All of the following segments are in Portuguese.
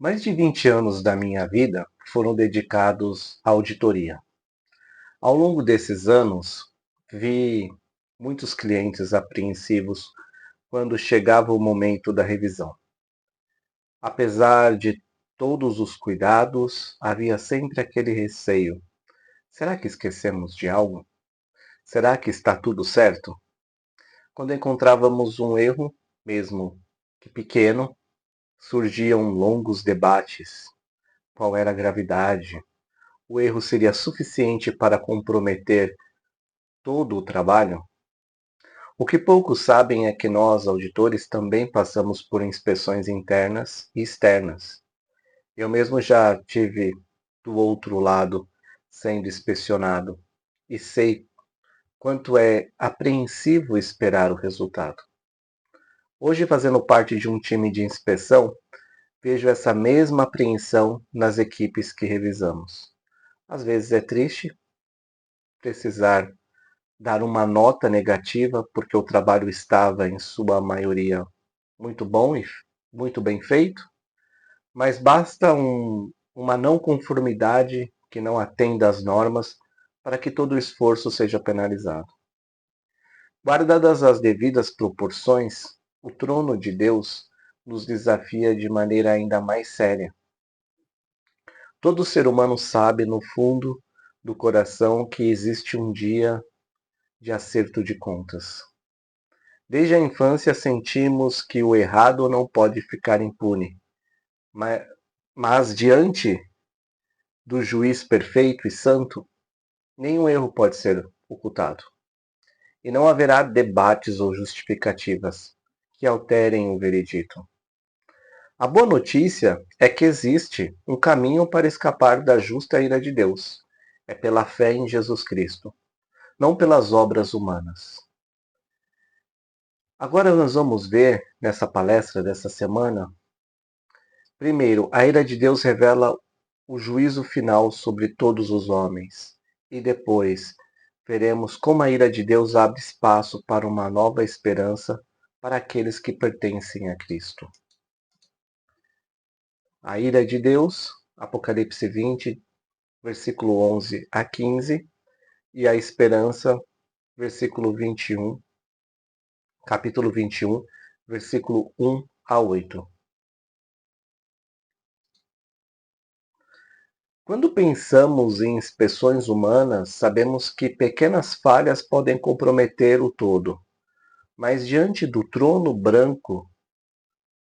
Mais de 20 anos da minha vida foram dedicados à auditoria. Ao longo desses anos, vi muitos clientes apreensivos quando chegava o momento da revisão. Apesar de todos os cuidados, havia sempre aquele receio. Será que esquecemos de algo? Será que está tudo certo? Quando encontrávamos um erro, mesmo que pequeno, surgiam longos debates. Qual era a gravidade? O erro seria suficiente para comprometer todo o trabalho? O que poucos sabem é que nós, auditores, também passamos por inspeções internas e externas. Eu mesmo já tive do outro lado sendo inspecionado e sei quanto é apreensivo esperar o resultado. Hoje, fazendo parte de um time de inspeção, vejo essa mesma apreensão nas equipes que revisamos. Às vezes é triste precisar dar uma nota negativa porque o trabalho estava, em sua maioria, muito bom e muito bem feito, mas basta uma não conformidade que não atenda às normas para que todo o esforço seja penalizado. Guardadas as devidas proporções, o trono de Deus nos desafia de maneira ainda mais séria. Todo ser humano sabe, no fundo do coração, que existe um dia de acerto de contas. Desde a infância sentimos que o errado não pode ficar impune, mas, mas diante do juiz perfeito e santo, nenhum erro pode ser ocultado. E não haverá debates ou justificativas que alterem o veredito. A boa notícia é que existe um caminho para escapar da justa ira de Deus. É pela fé em Jesus Cristo, não pelas obras humanas. Agora nós vamos ver, nessa palestra dessa semana, primeiro, a ira de Deus revela o juízo final sobre todos os homens. E depois, veremos como a ira de Deus abre espaço para uma nova esperança para aqueles que pertencem a Cristo. A ira de Deus, Apocalipse 20, versículo 11 a 15, e a esperança, versículo 21, capítulo 21, versículo 1 a 8. Quando pensamos em inspeções humanas, sabemos que pequenas falhas podem comprometer o todo. Mas diante do trono branco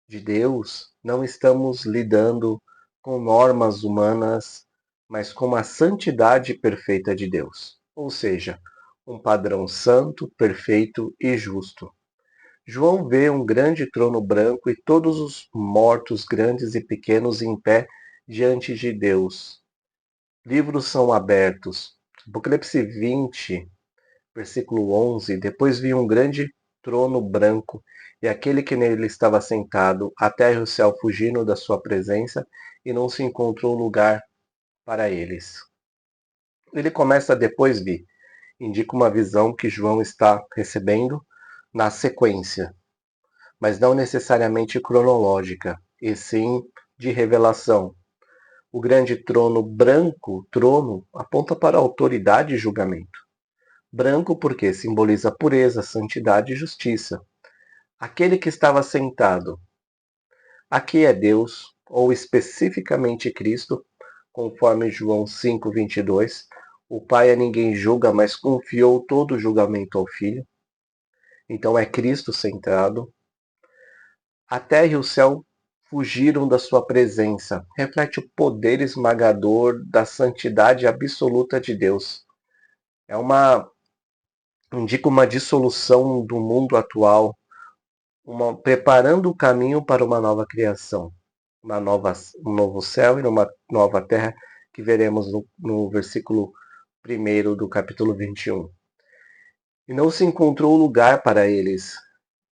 de Deus, não estamos lidando com normas humanas, mas com a santidade perfeita de Deus. Ou seja, um padrão santo, perfeito e justo. João vê um grande trono branco e todos os mortos, grandes e pequenos, em pé diante de Deus. Livros são abertos. Apocalipse 20, versículo 11. Depois vi um grande trono branco e aquele que nele estava sentado, a terra e o céu fugiram da sua presença e não se encontrou lugar para eles. Ele começa depois vi. Indica uma visão que João está recebendo na sequência, mas não necessariamente cronológica, e sim de revelação. O grande trono branco, trono, aponta para a autoridade e julgamento. Branco porque simboliza pureza, santidade e justiça. Aquele que estava sentado. Aqui é Deus, ou especificamente Cristo, conforme João 5:22. O Pai a ninguém julga, mas confiou todo o julgamento ao Filho. Então é Cristo sentado. A terra e o céu fugiram da sua presença. Reflete o poder esmagador da santidade absoluta de Deus. É uma indica uma dissolução do mundo atual, preparando o caminho para uma nova criação, um novo céu e uma nova terra, que veremos no versículo 1 do capítulo 21. E não se encontrou lugar para eles.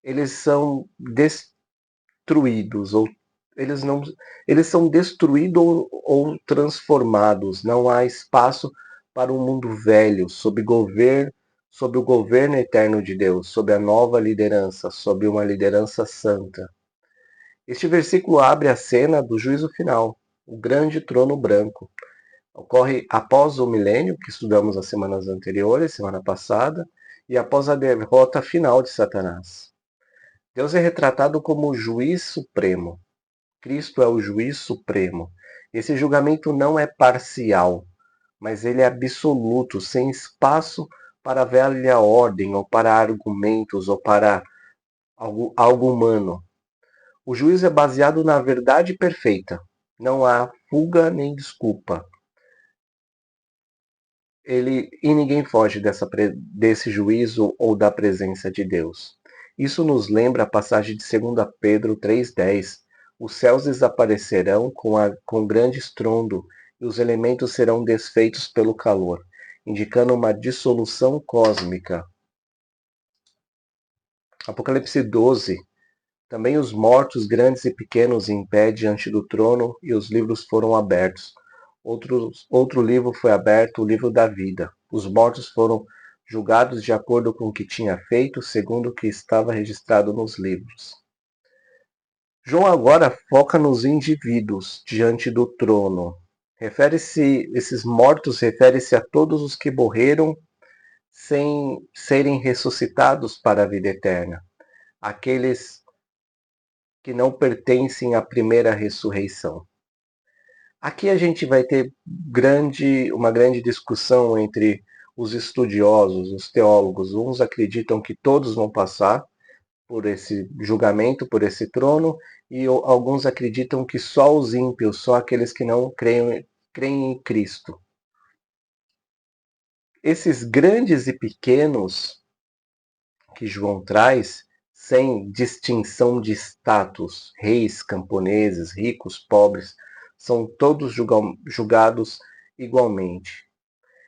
Eles são destruídos, ou eles não, eles são destruídos ou transformados. Não há espaço para um mundo velho, sob o governo eterno de Deus, sob a nova liderança, sob uma liderança santa. Este versículo abre a cena do juízo final, o grande trono branco. Ocorre após o milênio, que estudamos as semanas anteriores, semana passada, e após a derrota final de Satanás. Deus é retratado como o juiz supremo. Cristo é o juiz supremo. Esse julgamento não é parcial, mas ele é absoluto, sem espaço para velha ordem, ou para argumentos, ou para algo humano. O juízo é baseado na verdade perfeita. Não há fuga nem desculpa. E ninguém foge desse juízo ou da presença de Deus. Isso nos lembra a passagem de 2 Pedro 3,10. Os céus desaparecerão com grande estrondo, e os elementos serão desfeitos pelo calor, indicando uma dissolução cósmica. Apocalipse 12. Também os mortos grandes e pequenos em pé diante do trono, e os livros foram abertos. Outro livro foi aberto, o livro da vida. Os mortos foram julgados de acordo com o que tinha feito, segundo o que estava registrado nos livros. João agora foca nos indivíduos diante do trono. Esses mortos refere-se a todos os que morreram sem serem ressuscitados para a vida eterna. Aqueles que não pertencem à primeira ressurreição. Aqui a gente vai ter uma grande discussão entre os estudiosos, os teólogos. Uns acreditam que todos vão passar por esse julgamento, por esse trono, e alguns acreditam que só os ímpios, só aqueles que não creem em Cristo. Esses grandes e pequenos que João traz, sem distinção de status, reis, camponeses, ricos, pobres, são todos julgados igualmente.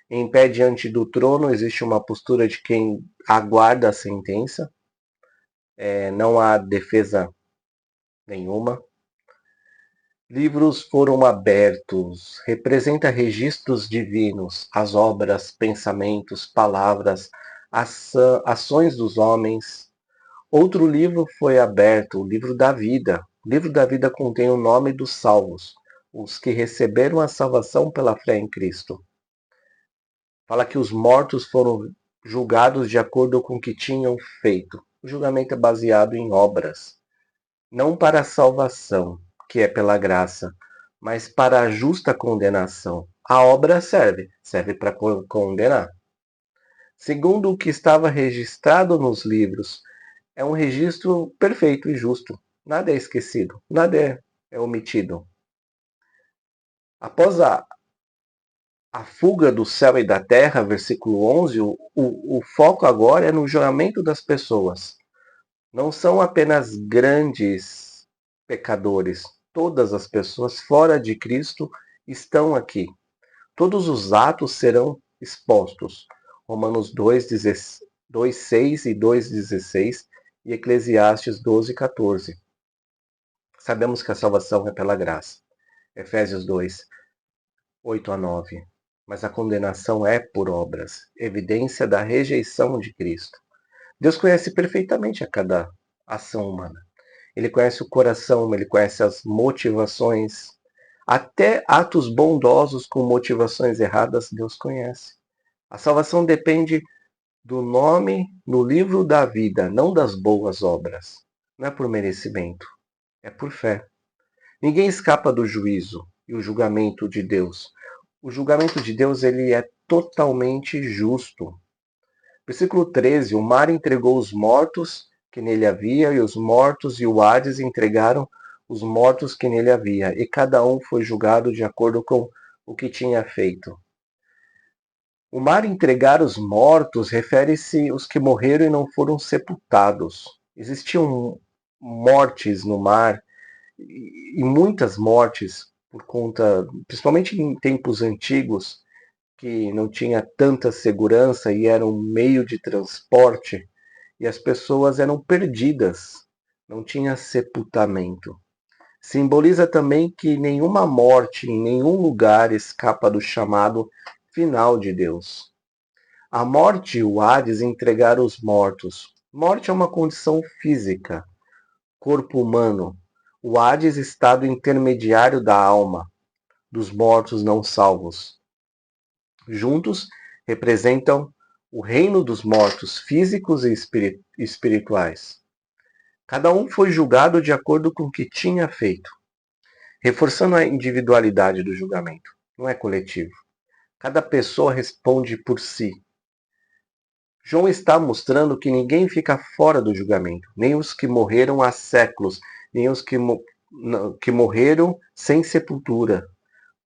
Em pé diante do trono existe uma postura de quem aguarda a sentença, não há defesa nenhuma. Livros foram abertos, representa registros divinos, as obras, pensamentos, palavras, ações dos homens. Outro livro foi aberto, o livro da vida. O livro da vida contém o nome dos salvos, os que receberam a salvação pela fé em Cristo. Fala que os mortos foram julgados de acordo com o que tinham feito. O julgamento é baseado em obras, não para a salvação, que é pela graça, mas para a justa condenação. A obra serve para condenar. Segundo o que estava registrado nos livros, é um registro perfeito e justo. Nada é esquecido, nada é omitido. Após a fuga do céu e da terra, versículo 11, o foco agora é no julgamento das pessoas. Não são apenas grandes pecadores. Todas as pessoas fora de Cristo estão aqui. Todos os atos serão expostos. Romanos 2:6 e 2:16 e Eclesiastes 12:14. Sabemos que a salvação é pela graça. Efésios 2:8-9. Mas a condenação é por obras, evidência da rejeição de Cristo. Deus conhece perfeitamente a cada ação humana. Ele conhece o coração, ele conhece as motivações. Até atos bondosos com motivações erradas, Deus conhece. A salvação depende do nome no livro da vida, não das boas obras. Não é por merecimento, é por fé. Ninguém escapa do juízo e o julgamento de Deus. O julgamento de Deus ele é totalmente justo. Versículo 13: o mar entregou os mortos que nele havia, e os mortos e o Hades entregaram os mortos que nele havia, e cada um foi julgado de acordo com o que tinha feito. O mar entregar os mortos refere-se aos que morreram e não foram sepultados. Existiam mortes no mar, e muitas mortes por conta, principalmente em tempos antigos, que não tinha tanta segurança e era um meio de transporte, e as pessoas eram perdidas, não tinha sepultamento. Simboliza também que nenhuma morte em nenhum lugar escapa do chamado final de Deus. A morte e o Hades entregaram os mortos. Morte é uma condição física, corpo humano. O Hades, estado intermediário da alma, dos mortos não salvos. Juntos representam o reino dos mortos físicos e espirituais. Cada um foi julgado de acordo com o que tinha feito, reforçando a individualidade do julgamento. Não é coletivo. Cada pessoa responde por si. João está mostrando que ninguém fica fora do julgamento, nem os que morreram há séculos, nem os que morreram sem sepultura.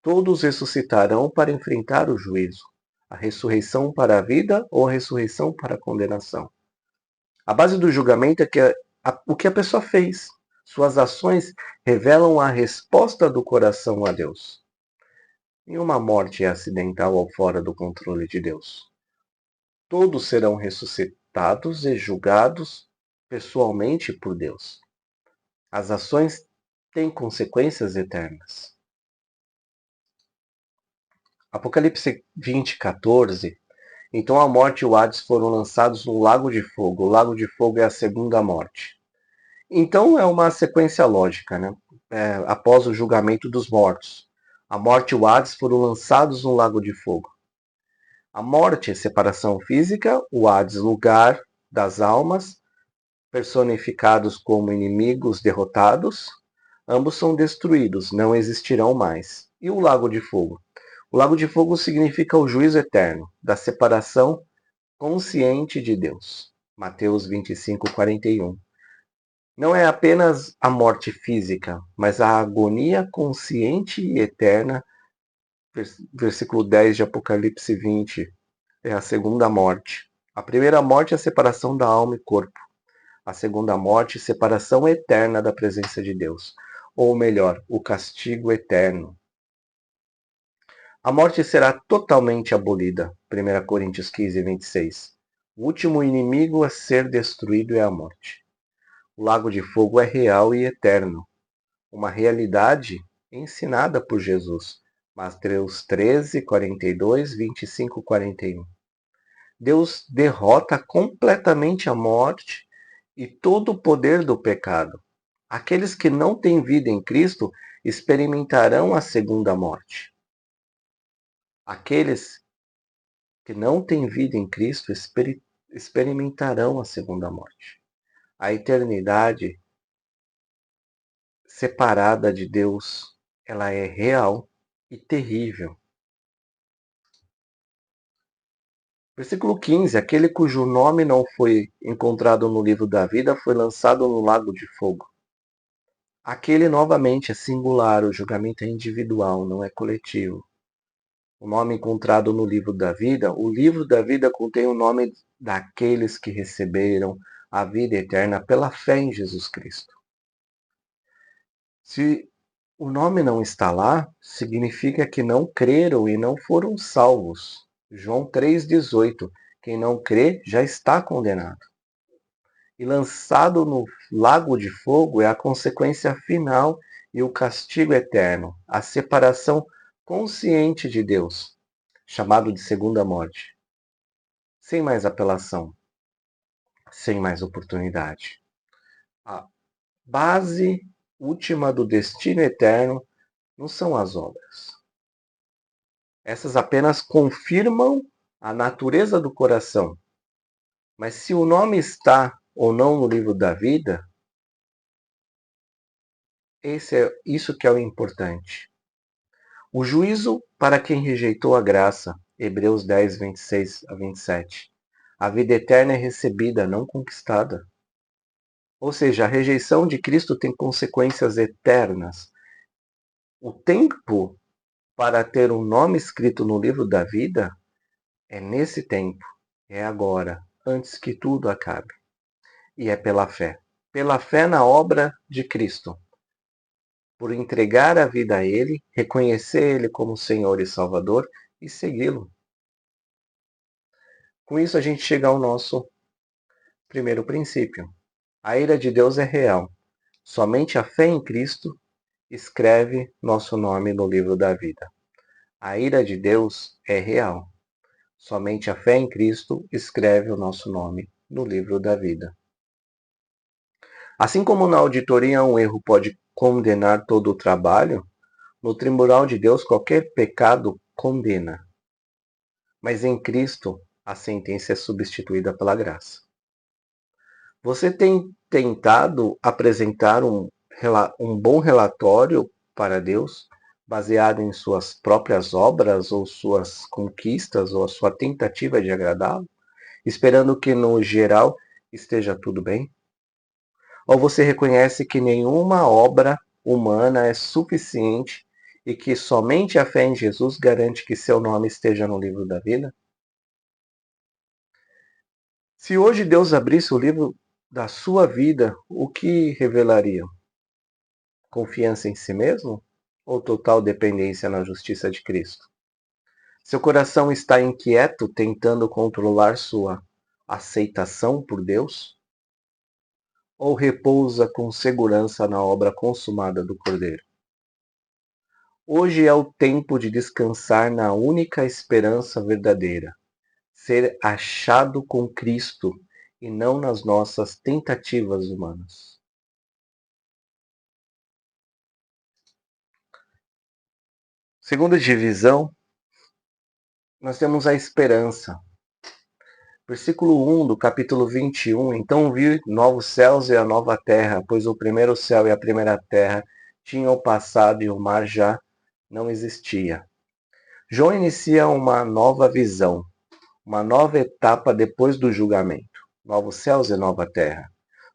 Todos ressuscitarão para enfrentar o juízo, a ressurreição para a vida ou a ressurreição para a condenação. A base do julgamento é o que a pessoa fez. Suas ações revelam a resposta do coração a Deus. Nenhuma morte é acidental ou fora do controle de Deus. Todos serão ressuscitados e julgados pessoalmente por Deus. As ações têm consequências eternas. Apocalipse 20:14. Então a morte e o Hades foram lançados no lago de fogo. O lago de fogo é a segunda morte. Então é uma sequência lógica, né? Após o julgamento dos mortos. A morte e o Hades foram lançados no lago de fogo. A morte é separação física, o Hades, lugar das almas, personificados como inimigos derrotados. Ambos são destruídos, não existirão mais. E o lago de fogo? O lago de fogo significa o juízo eterno, da separação consciente de Deus. Mateus 25:41. Não é apenas a morte física, mas a agonia consciente e eterna. Versículo 10 de Apocalipse 20. É a segunda morte. A primeira morte é a separação da alma e corpo. A segunda morte, separação eterna da presença de Deus. Ou melhor, o castigo eterno. A morte será totalmente abolida. 1 Coríntios 15:26. O último inimigo a ser destruído é a morte. O lago de fogo é real e eterno. Uma realidade ensinada por Jesus. Mateus 13:42, 25:41. Deus derrota completamente a morte e todo o poder do pecado. Aqueles que não têm vida em Cristo experimentarão a segunda morte. Aqueles que não têm vida em Cristo experimentarão a segunda morte. A eternidade separada de Deus, ela é real e terrível. Versículo 15. Aquele cujo nome não foi encontrado no livro da vida foi lançado no lago de fogo. Aquele novamente é singular, o julgamento é individual, não é coletivo. O nome encontrado no livro da vida, o livro da vida contém o nome daqueles que receberam a vida eterna pela fé em Jesus Cristo. Se o nome não está lá, significa que não creram e não foram salvos. João 3,18. Quem não crê já está condenado. E lançado no lago de fogo é a consequência final e o castigo eterno, a separação consciente de Deus, chamado de segunda morte. Sem mais apelação, sem mais oportunidade. A base última do destino eterno não são as obras. Essas apenas confirmam a natureza do coração. Mas se o nome está ou não no livro da vida, isso que é o importante. O juízo para quem rejeitou a graça, Hebreus 10, 26 a 27. A vida eterna é recebida, não conquistada. Ou seja, a rejeição de Cristo tem consequências eternas. O tempo para ter um nome escrito no livro da vida é nesse tempo, é agora, antes que tudo acabe. E é pela fé. Pela fé na obra de Cristo. Por entregar a vida a Ele, reconhecer Ele como Senhor e Salvador e segui-lo. Com isso a gente chega ao nosso primeiro princípio. A ira de Deus é real. Somente a fé em Cristo escreve nosso nome no livro da vida. A ira de Deus é real. Somente a fé em Cristo escreve o nosso nome no livro da vida. Assim como na auditoria um erro pode condenar todo o trabalho, no tribunal de Deus qualquer pecado condena. Mas em Cristo a sentença é substituída pela graça. Você tem tentado apresentar um bom relatório para Deus, baseado em suas próprias obras, ou suas conquistas, ou a sua tentativa de agradá-lo, esperando que no geral esteja tudo bem? Ou você reconhece que nenhuma obra humana é suficiente e que somente a fé em Jesus garante que seu nome esteja no livro da vida? Se hoje Deus abrisse o livro da sua vida, o que revelaria? Confiança em si mesmo? Ou total dependência na justiça de Cristo? Seu coração está inquieto tentando controlar sua aceitação por Deus? Ou repousa com segurança na obra consumada do Cordeiro? Hoje é o tempo de descansar na única esperança verdadeira, ser achado com Cristo e não nas nossas tentativas humanas. Segunda divisão, nós temos a esperança. Versículo 1 do capítulo 21. Então vi novos céus e a nova terra, pois o primeiro céu e a primeira terra tinham passado e o mar já não existia. João inicia uma nova visão, uma nova etapa depois do julgamento. Novos céus e nova terra.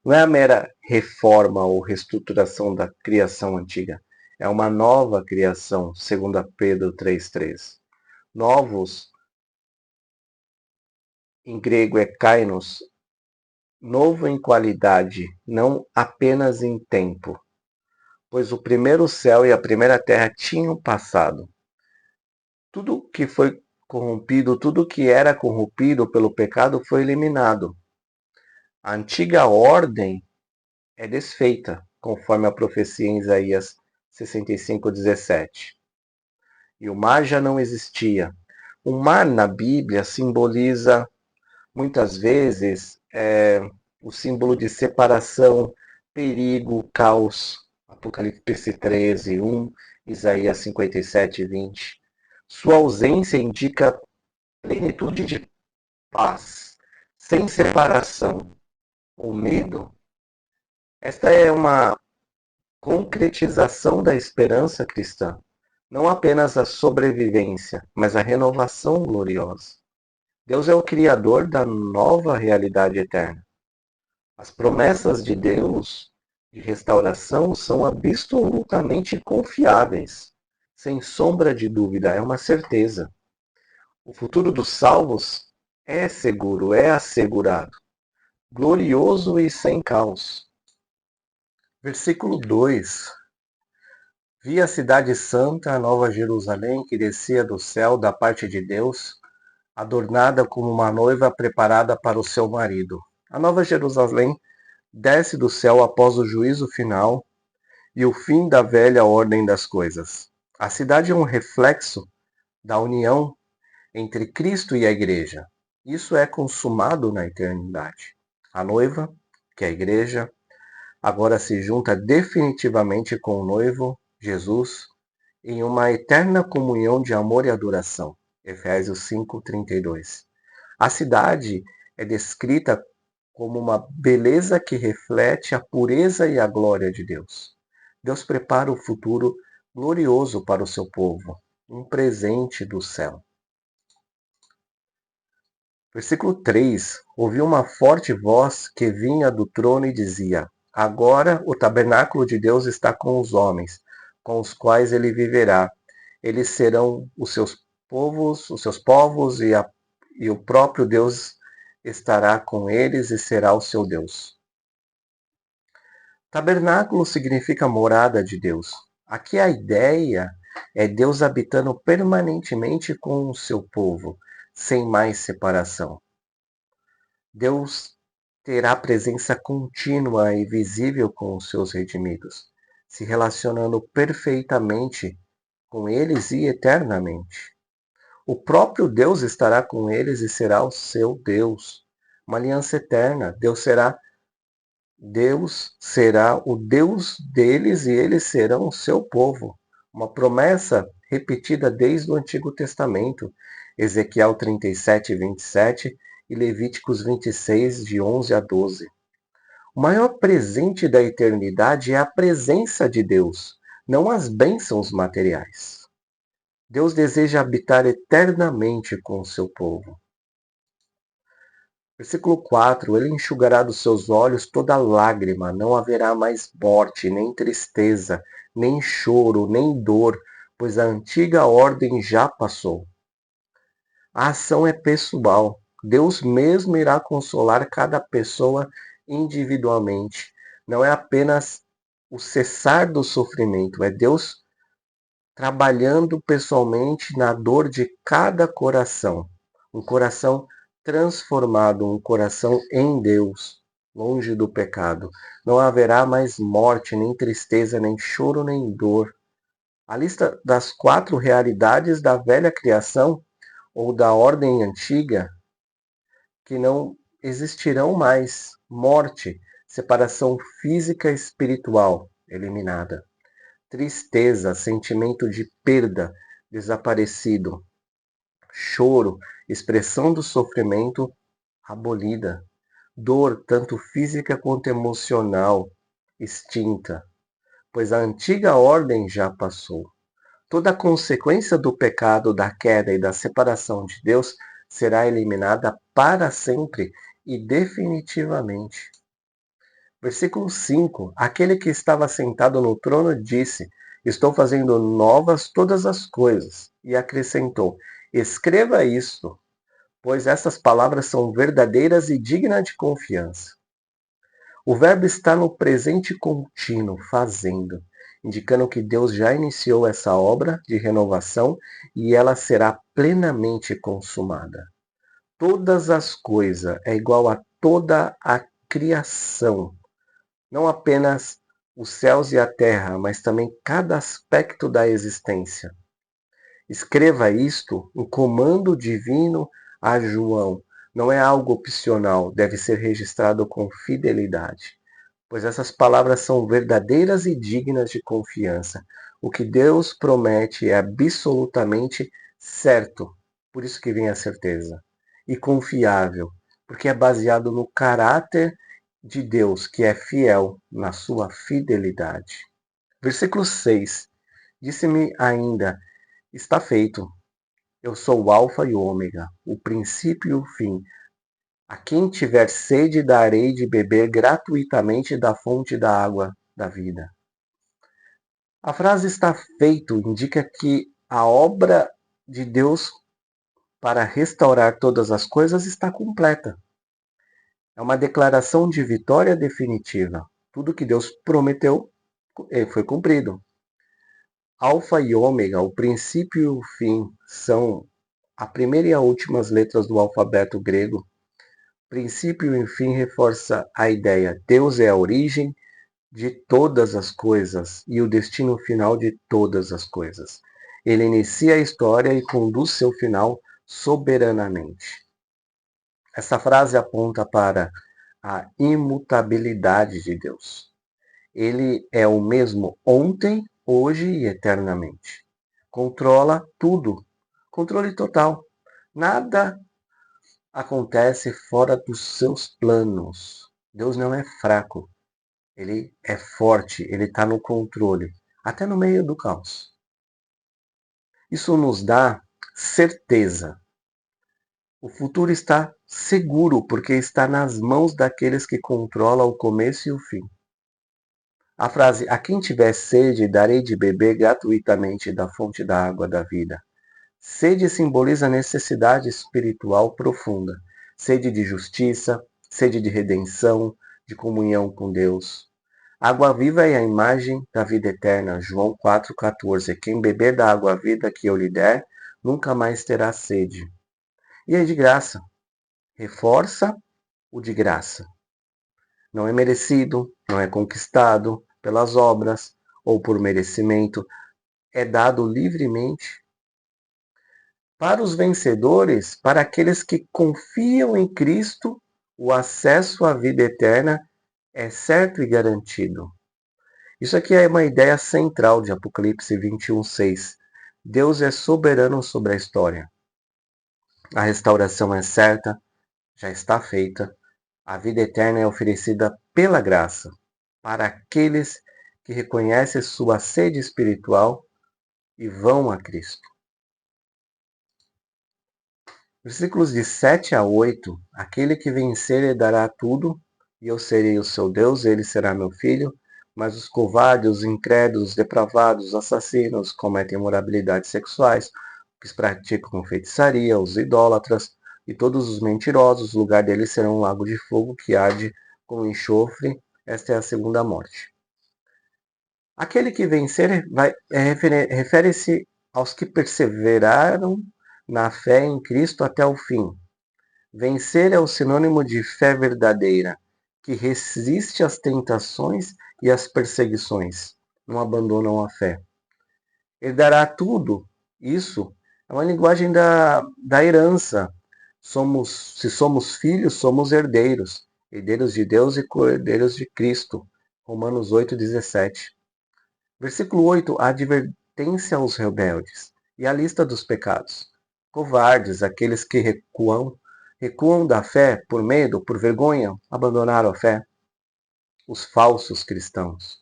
Não é a mera reforma ou reestruturação da criação antiga. É uma nova criação, segundo Pedro 3,3. Novos, em grego é kainos, novo em qualidade, não apenas em tempo. Pois o primeiro céu e a primeira terra tinham passado. Tudo que foi corrompido, tudo que era corrompido pelo pecado foi eliminado. A antiga ordem é desfeita, conforme a profecia em Isaías 65:17. E o mar já não existia. O mar na Bíblia simboliza, muitas vezes, o símbolo de separação, perigo, caos. Apocalipse 13:1, Isaías 57:20. Sua ausência indica plenitude de paz, sem separação ou medo. Esta é uma concretização da esperança cristã, não apenas a sobrevivência, mas a renovação gloriosa. Deus é o criador da nova realidade eterna. As promessas de Deus de restauração são absolutamente confiáveis, sem sombra de dúvida, é uma certeza. O futuro dos salvos é seguro, é assegurado, glorioso e sem caos. Versículo 2. Vi a cidade santa, a nova Jerusalém, que descia do céu da parte de Deus, adornada como uma noiva preparada para o seu marido. A nova Jerusalém desce do céu após o juízo final e o fim da velha ordem das coisas. A cidade é um reflexo da união entre Cristo e a igreja. Isso é consumado na eternidade. A noiva, que é a igreja, agora se junta definitivamente com o noivo, Jesus, em uma eterna comunhão de amor e adoração. Efésios 5:32. A cidade é descrita como uma beleza que reflete a pureza e a glória de Deus. Deus prepara o futuro glorioso para o seu povo, um presente do céu. Versículo 3. Ouvi uma forte voz que vinha do trono e dizia: Agora o tabernáculo de Deus está com os homens, com os quais ele viverá. Eles serão os seus povos, e o próprio Deus estará com eles e será o seu Deus. Tabernáculo significa morada de Deus. Aqui a ideia é Deus habitando permanentemente com o seu povo, sem mais separação. Deus terá presença contínua e visível com os seus redimidos, se relacionando perfeitamente com eles e eternamente. O próprio Deus estará com eles e será o seu Deus. Uma aliança eterna. Deus será Deus será o Deus deles e eles serão o seu povo. Uma promessa repetida desde o Antigo Testamento, Ezequiel 37, 27 e Levíticos 26, de 11 a 12. O maior presente da eternidade é a presença de Deus, não as bênçãos materiais. Deus deseja habitar eternamente com o seu povo. Versículo 4: Ele enxugará dos seus olhos toda lágrima, não haverá mais morte, nem tristeza, nem choro, nem dor, pois a antiga ordem já passou. A ação é pessoal. Deus mesmo irá consolar cada pessoa individualmente. Não é apenas o cessar do sofrimento, é Deus trabalhando pessoalmente na dor de cada coração. Um coração transformado, um coração em Deus, longe do pecado. Não haverá mais morte, nem tristeza, nem choro, nem dor. A lista das 4 realidades da velha criação ou da ordem antiga que não existirão mais: morte, separação física e espiritual eliminada, tristeza, sentimento de perda desaparecido, choro, expressão do sofrimento abolida, dor, tanto física quanto emocional, extinta, pois a antiga ordem já passou. Toda a consequência do pecado, da queda e da separação de Deus será eliminada para sempre e definitivamente. Versículo 5: Aquele que estava sentado no trono disse: Estou fazendo novas todas as coisas. E acrescentou: Escreva isto, pois essas palavras são verdadeiras e dignas de confiança. O verbo está no presente contínuo, fazendo, indicando que Deus já iniciou essa obra de renovação e ela será plenamente consumada. Todas as coisas é igual a toda a criação. Não apenas os céus e a terra, mas também cada aspecto da existência. Escreva isto, um comando divino a João. Não é algo opcional, deve ser registrado com fidelidade, pois essas palavras são verdadeiras e dignas de confiança. O que Deus promete é absolutamente certo, por isso que vem a certeza, e confiável, porque é baseado no caráter de Deus, que é fiel na sua fidelidade. Versículo 6. Disse-me ainda: Está feito. Eu sou o alfa e o ômega, o princípio e o fim. A quem tiver sede, darei de beber gratuitamente da fonte da água da vida. A frase está feito indica que a obra de Deus para restaurar todas as coisas está completa. É uma declaração de vitória definitiva. Tudo que Deus prometeu foi cumprido. Alfa e ômega, o princípio e o fim, são a primeira e a última letras do alfabeto grego. Princípio e fim reforça a ideia: Deus é a origem de todas as coisas e o destino final de todas as coisas. Ele inicia a história e conduz seu final soberanamente. Essa frase aponta para a imutabilidade de Deus. Ele é o mesmo ontem, hoje e eternamente. Controla tudo. Controle total. Nada acontece fora dos seus planos. Deus não é fraco. Ele é forte. Ele está no controle. Até no meio do caos. Isso nos dá certeza. O futuro está seguro porque está nas mãos daqueles que controlam o começo e o fim. A frase: a quem tiver sede, darei de beber gratuitamente da fonte da água da vida. Sede simboliza necessidade espiritual profunda. Sede de justiça, sede de redenção, de comunhão com Deus. Água viva é a imagem da vida eterna. João 4,14. Quem beber da água viva que eu lhe der, nunca mais terá sede. E é de graça. Reforça o de graça. Não é merecido, não é conquistado pelas obras ou por merecimento, é dado livremente. Para os vencedores, para aqueles que confiam em Cristo, o acesso à vida eterna é certo e garantido. Isso aqui é uma ideia central de Apocalipse 21:6. Deus é soberano sobre a história. A restauração é certa, já está feita. A vida eterna é oferecida pela graça para aqueles que reconhecem sua sede espiritual e vão a Cristo. Versículos de 7 a 8. Aquele que vencer herdará tudo, e eu serei o seu Deus, ele será meu filho. Mas os covardes, os incrédulos, os depravados, os assassinos, cometem imoralidades sexuais, os que praticam feitiçaria, os idólatras e todos os mentirosos, o lugar deles será um lago de fogo que arde com enxofre. Esta é a segunda morte. Aquele que vencer refere-se aos que perseveraram na fé em Cristo até o fim. Vencer é o sinônimo de fé verdadeira, que resiste às tentações e às perseguições, não abandonam a fé. Herdará tudo, isso é uma linguagem da herança. Se somos filhos, somos herdeiros, herdeiros de Deus e co-herdeiros de Cristo. Romanos 8:17. Versículo 8, a advertência aos rebeldes e a lista dos pecados. Covardes, aqueles que recuam da fé por medo, por vergonha, abandonaram a fé. Os falsos cristãos.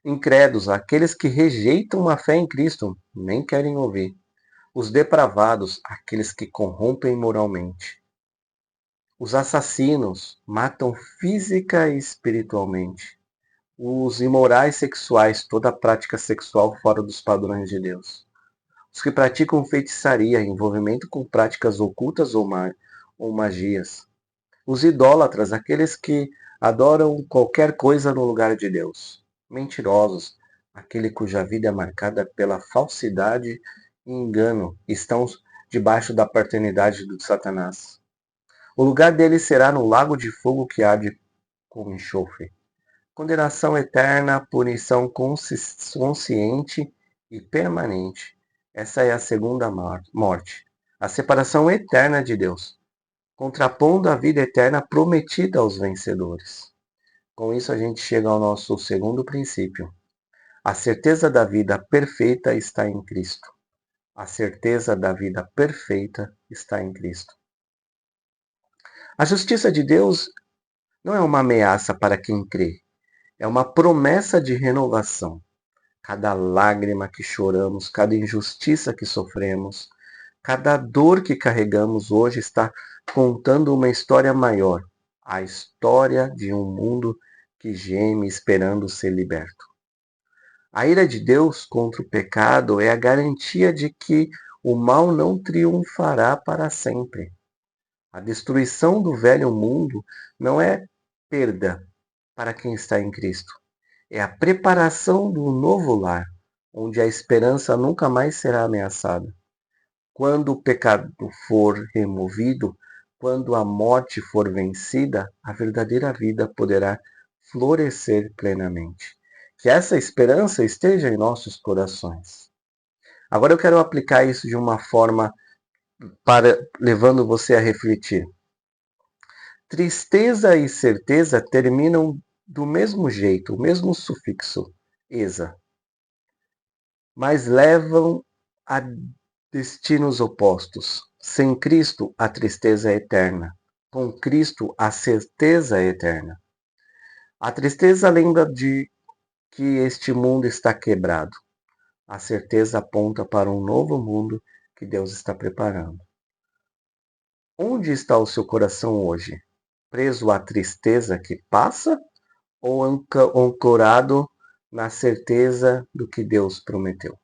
Incrédulos, aqueles que rejeitam a fé em Cristo, nem querem ouvir. Os depravados, aqueles que corrompem moralmente. Os assassinos, matam física e espiritualmente. Os imorais sexuais, toda prática sexual fora dos padrões de Deus. Os que praticam feitiçaria, envolvimento com práticas ocultas ou magias. Os idólatras, aqueles que adoram qualquer coisa no lugar de Deus. Mentirosos, aquele cuja vida é marcada pela falsidade e engano, estão debaixo da paternidade do Satanás. O lugar deles será no lago de fogo que arde com enxofre. Condenação eterna, punição consciente e permanente. Essa é a segunda morte. A separação eterna de Deus, contrapondo a vida eterna prometida aos vencedores. Com isso a gente chega ao nosso segundo princípio. A certeza da vida perfeita está em Cristo. A certeza da vida perfeita está em Cristo. A justiça de Deus não é uma ameaça para quem crê, é uma promessa de renovação. Cada lágrima que choramos, cada injustiça que sofremos, cada dor que carregamos hoje está contando uma história maior, a história de um mundo que geme esperando ser liberto. A ira de Deus contra o pecado é a garantia de que o mal não triunfará para sempre. A destruição do velho mundo não é perda para quem está em Cristo. É a preparação do novo lar, onde a esperança nunca mais será ameaçada. Quando o pecado for removido, quando a morte for vencida, a verdadeira vida poderá florescer plenamente. Que essa esperança esteja em nossos corações. Agora eu quero aplicar isso de uma forma levando você a refletir. Tristeza e certeza terminam do mesmo jeito, o mesmo sufixo, esa, mas levam a destinos opostos. Sem Cristo, a tristeza é eterna. Com Cristo, a certeza é eterna. A tristeza lembra de que este mundo está quebrado. A certeza aponta para um novo mundo que Deus está preparando. Onde está o seu coração hoje? Preso à tristeza que passa ou ancorado na certeza do que Deus prometeu?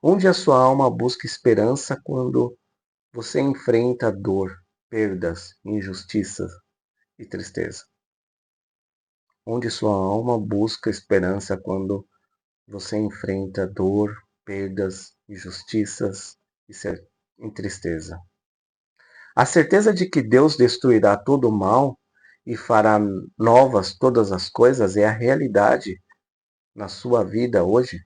Onde a sua alma busca esperança quando você enfrenta dor, perdas, injustiças e tristeza? Onde sua alma busca esperança quando você enfrenta dor, perdas, injustiças e tristeza? A certeza de que Deus destruirá todo o mal e fará novas todas as coisas é a realidade na sua vida hoje?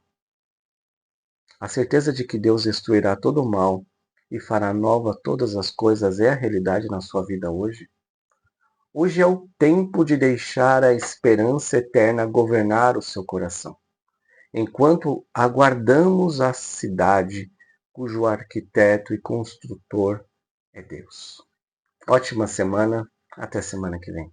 A certeza de que Deus destruirá todo o mal e fará nova todas as coisas é a realidade na sua vida hoje? Hoje é o tempo de deixar a esperança eterna governar o seu coração, enquanto aguardamos a cidade cujo arquiteto e construtor é Deus. Ótima semana, até semana que vem.